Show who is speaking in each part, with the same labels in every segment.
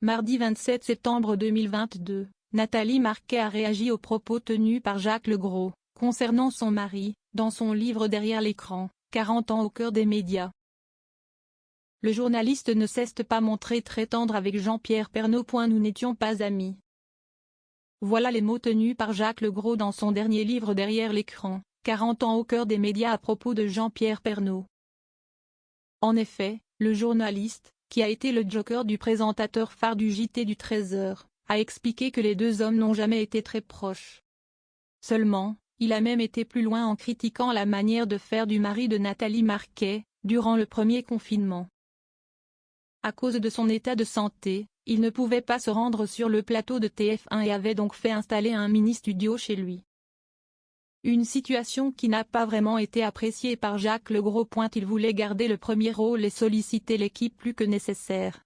Speaker 1: Mardi 27 septembre 2022, Nathalie Marquet a réagi aux propos tenus par Jacques Legros, concernant son mari, dans son livre Derrière l'écran, 40 ans au cœur des médias. Le journaliste ne s'est pas montré très tendre avec Jean-Pierre Pernaut. Nous n'étions pas amis. Voilà les mots tenus par Jacques Legros dans son dernier livre Derrière l'écran, 40 ans au cœur des médias à propos de Jean-Pierre Pernaut. En effet, le journaliste, qui a été le joker du présentateur phare du JT du 13h, a expliqué que les deux hommes n'ont jamais été très proches. Seulement, il a même été plus loin en critiquant la manière de faire du mari de Nathalie Marquet, durant le premier confinement. À cause de son état de santé, il ne pouvait pas se rendre sur le plateau de TF1 et avait donc fait installer un mini-studio chez lui. Une situation qui n'a pas vraiment été appréciée par Jacques Legros. Il voulait garder le premier rôle et solliciter l'équipe plus que nécessaire.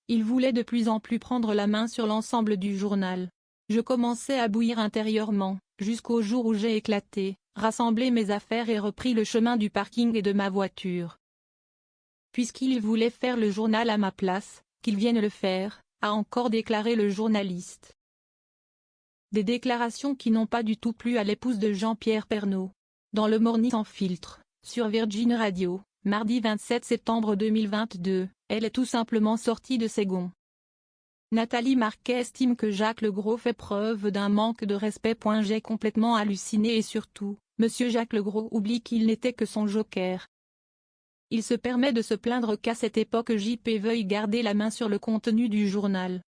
Speaker 1: Il voulait de plus en plus prendre la main sur l'ensemble du journal. Je commençais à bouillir intérieurement, jusqu'au jour où j'ai éclaté, rassemblé mes affaires et repris le chemin du parking et de ma voiture. Puisqu'il voulait faire le journal à ma place, qu'il vienne le faire, a encore déclaré le journaliste. Des déclarations qui n'ont pas du tout plu à l'épouse de Jean-Pierre Pernaut. Dans le Morning sans filtre, sur Virgin Radio, mardi 27 septembre 2022, elle est tout simplement sortie de ses gonds. Nathalie Marquet estime que Jacques Legros fait preuve d'un manque de respect. J'ai complètement halluciné et surtout, monsieur Jacques Legros oublie qu'il n'était que son joker. Il se permet de se plaindre qu'à cette époque JP veuille garder la main sur le contenu du journal.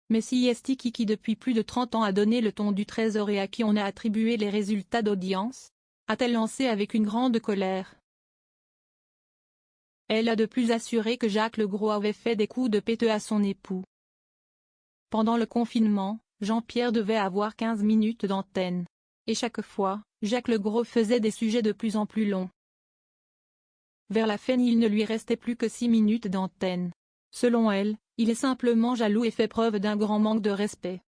Speaker 1: Mais si est-ce qui depuis plus de 30 ans a donné le ton du 13h et à qui on a attribué les résultats d'audience, a-t-elle lancé avec une grande colère. Elle a de plus assuré que Jacques Legros avait fait des coups de péteux à son époux. Pendant le confinement, Jean-Pierre devait avoir 15 minutes d'antenne. Et chaque fois, Jacques Legros faisait des sujets de plus en plus longs. Vers la fin, il ne lui restait plus que 6 minutes d'antenne. Selon elle, il est simplement jaloux et fait preuve d'un grand manque de respect.